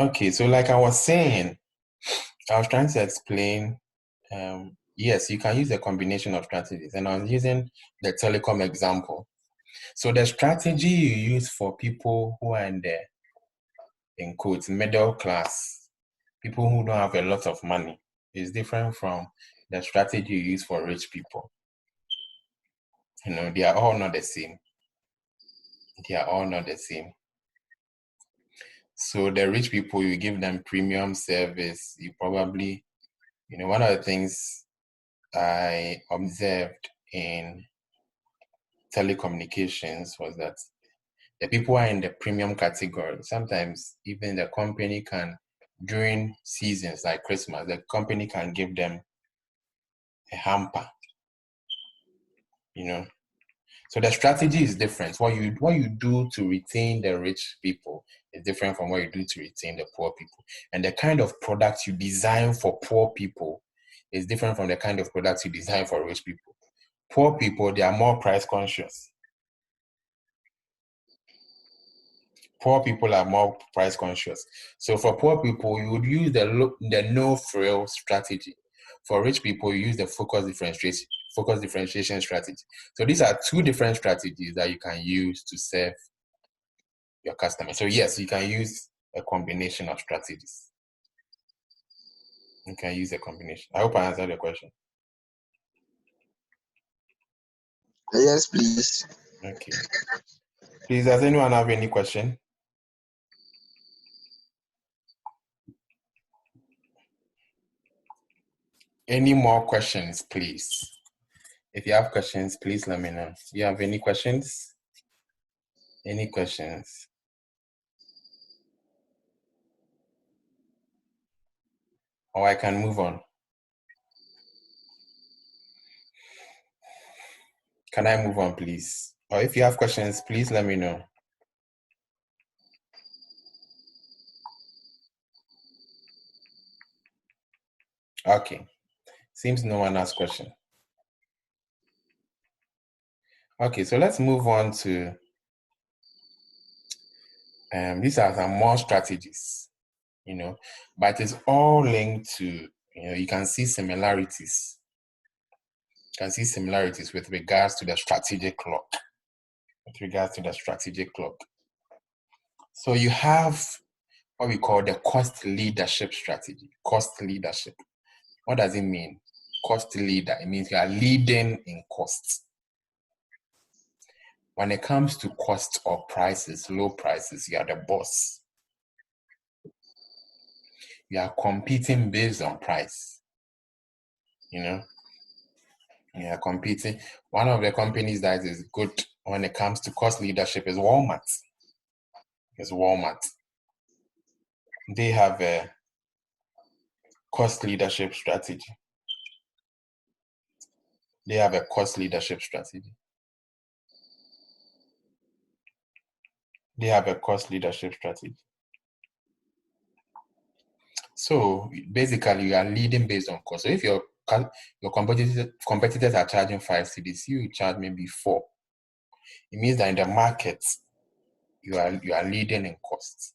Okay, so like I was saying, I was trying to explain, yes, you can use a combination of strategies, and I was using the telecom example. So the strategy you use for people who are in quotes, middle class, people who don't have a lot of money, is different from the strategy you use for rich people. You know, they are all not the same. They are all not the same. So the rich people, you give them premium service. You probably, one of the things I observed in telecommunications was that the people are in the premium category. Sometimes even the company can, during seasons like Christmas, the company can give them a hamper, So the strategy is different. What you do to retain the rich people is different from what you do to retain the poor people. And the kind of products you design for poor people is different from the kind of products you design for rich people. Poor people, they are more price conscious. Poor people are more price conscious. So for poor people, you would use the no-frill strategy. For rich people, you use the focus differentiation strategy. So these are two different strategies that you can use to serve your customer. So yes, you can use a combination of strategies. You can use a combination. I hope I answered the question. Yes, please. Okay. Please, does anyone have any question? Any more questions, please? If you have questions, please let me know. Do you have any questions? Any questions? Or I can move on. Can I move on, please? Or if you have questions, please let me know. Okay. Seems no one has question. Okay, so let's move on to these are some more strategies, but it's all linked to, you can see similarities. You can see similarities with regards to the strategic clock. So you have what we call the cost leadership strategy. Cost leadership. What does it mean? Cost leader. It means you are leading in costs. When it comes to cost or prices, low prices, you are the boss. You are competing based on price. You are competing. One of the companies that is good when it comes to cost leadership is Walmart. They have a cost leadership strategy. So basically, you are leading based on cost. So if your competitors are charging 5 cedis, you charge maybe 4. It means that in the market, you are leading in costs.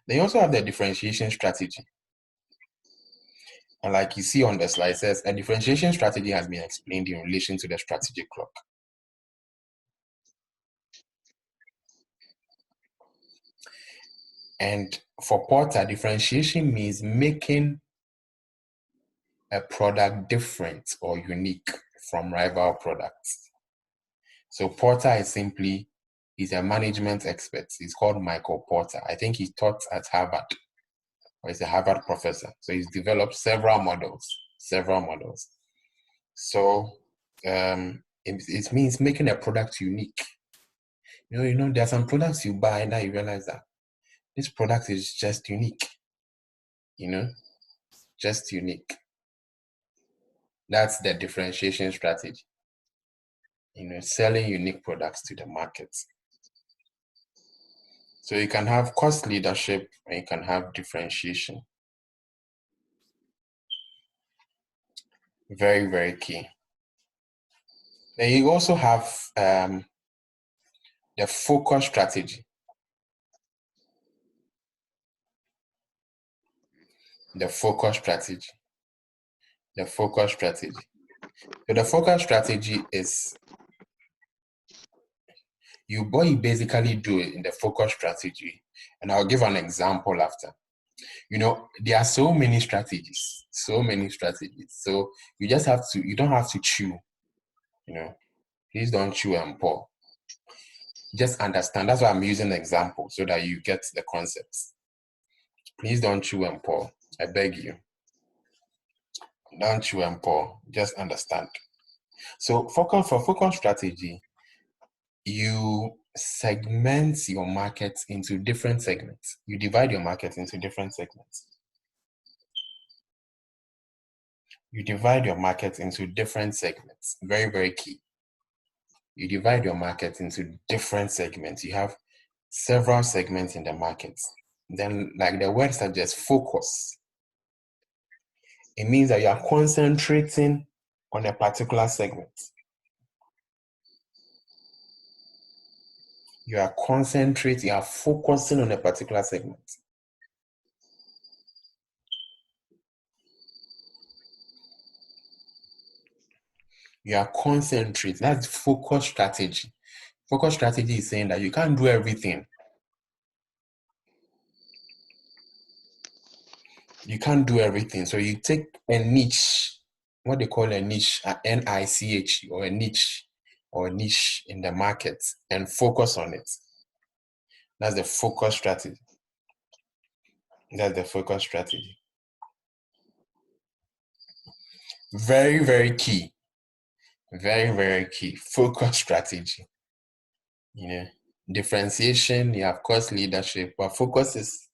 Then you also have the differentiation strategy. And like you see on the slide, it says a differentiation strategy has been explained in relation to the strategic clock. And for Porter, differentiation means making a product different or unique from rival products. So Porter is a management expert. He's called Michael Porter. I think he taught at Harvard, or he's a Harvard professor. So he's developed several models. So it means making a product unique. There are some products you buy that you realize that this product is just unique. Just unique. That's the differentiation strategy. Selling unique products to the market. So you can have cost leadership and you can have differentiation. Very, very key. Then you also have the focus strategy. the focus strategy. The focus strategy. So the focus strategy is what you basically do in the focus strategy, and I'll give an example after. There are so many strategies. So you don't have to chew, please don't chew and pour. Just understand. That's why I'm using the example so that you get the concepts. Please don't chew and pour. I beg you. Don't chew and pour. Just understand. So for focus strategy, you segment your market into different segments. You divide your market into different segments. Very, very key. You divide your market into different segments. You have several segments in the market. Then, like the word suggests, focus. It means that you are concentrating on a particular segment. You are focusing on a particular segment. You are concentrating. That's focus strategy. Focus strategy is saying that you can't do everything. You can't do everything. So you take a niche, what they call a niche, NICH, or a niche in the market, and focus on it. That's the focus strategy. Very, very key. Very, very key. Focus strategy. Differentiation, you have cost leadership, but focus is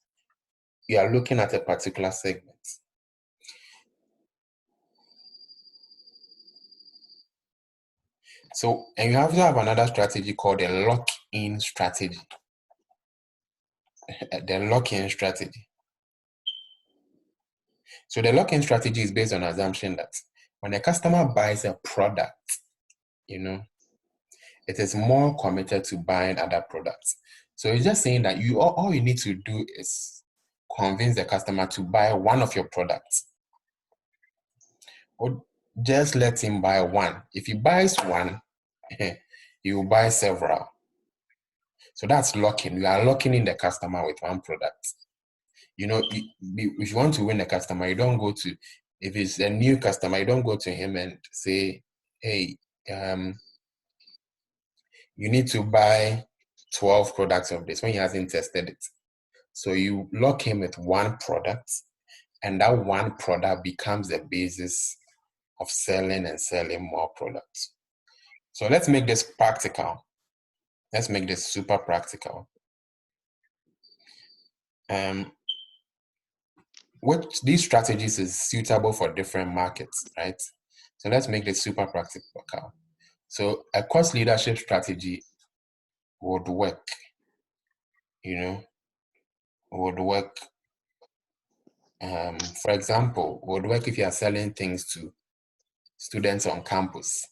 you are looking at a particular segment. So, and you also have another strategy called a lock-in strategy. The lock-in strategy. So the lock-in strategy is based on assumption that when a customer buys a product, it is more committed to buying other products. So it's just saying that all you need to do is convince the customer to buy one of your products. Or just let him buy one. If he buys one, he will buy several. So that's locking. You are locking in the customer with one product. If you want to win a customer, you don't go to, if it's a new customer, you don't go to him and say, hey, you need to buy 12 products of this when he hasn't tested it. So you lock him with one product, and that one product becomes the basis of selling more products. So let's make this practical. Let's make this super practical. Which these strategies is suitable for different markets, right? So let's make this super practical. So a cost leadership strategy would work, for example, would work if you are selling things to students on campus.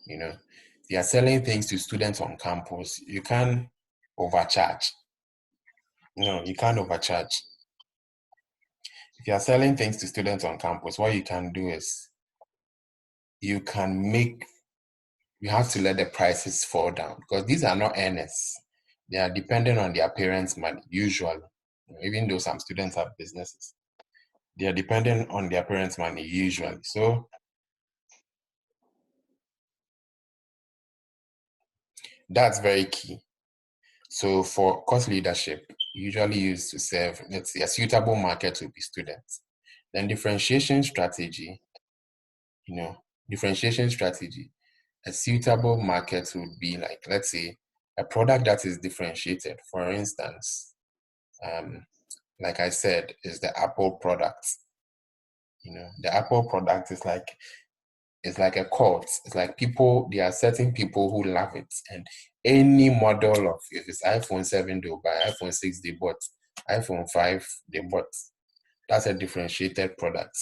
If you are selling things to students on campus, you can't overcharge. No, you can't overcharge. If you are selling things to students on campus, what you can do is you have to let the prices fall down, because these are not earners. They are dependent on their parents' money, usually. Even though some students have businesses, they are dependent on their parents' money, usually. So that's very key. So for cost leadership, usually used to serve, let's say, a suitable market will be students. Then differentiation strategy, a suitable market would be like, let's say, a product that is differentiated. For instance, like I said, is the Apple product. The Apple product is like a cult. It's like there are certain people who love it, and any model of, if it's iPhone 7, they'll buy iPhone 6, they bought iPhone 5, they bought. That's a differentiated product.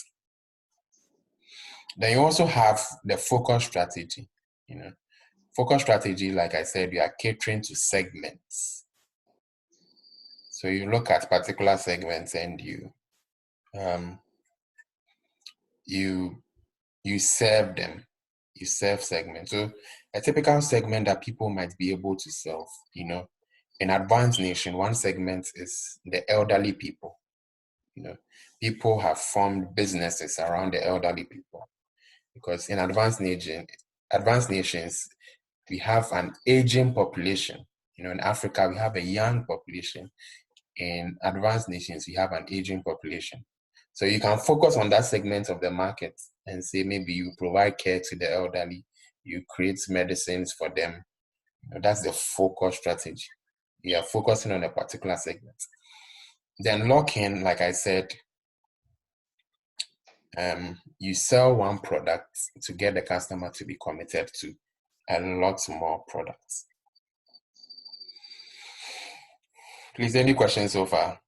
Then you also have the focus strategy. Focus strategy, like I said, you are catering to segments. So you look at particular segments and you you serve them. You serve segments. So a typical segment that people might be able to serve, in advanced nation, one segment is the elderly people. People have formed businesses around the elderly people, because in advanced nations, we have an aging population. In Africa, we have a young population. In advanced nations, we have an aging population. So you can focus on that segment of the market and say maybe you provide care to the elderly, you create medicines for them. That's the focus strategy. You are focusing on a particular segment. Then lock-in, like I said, you sell one product to get the customer to be committed to a lot more products. Please, any questions so far?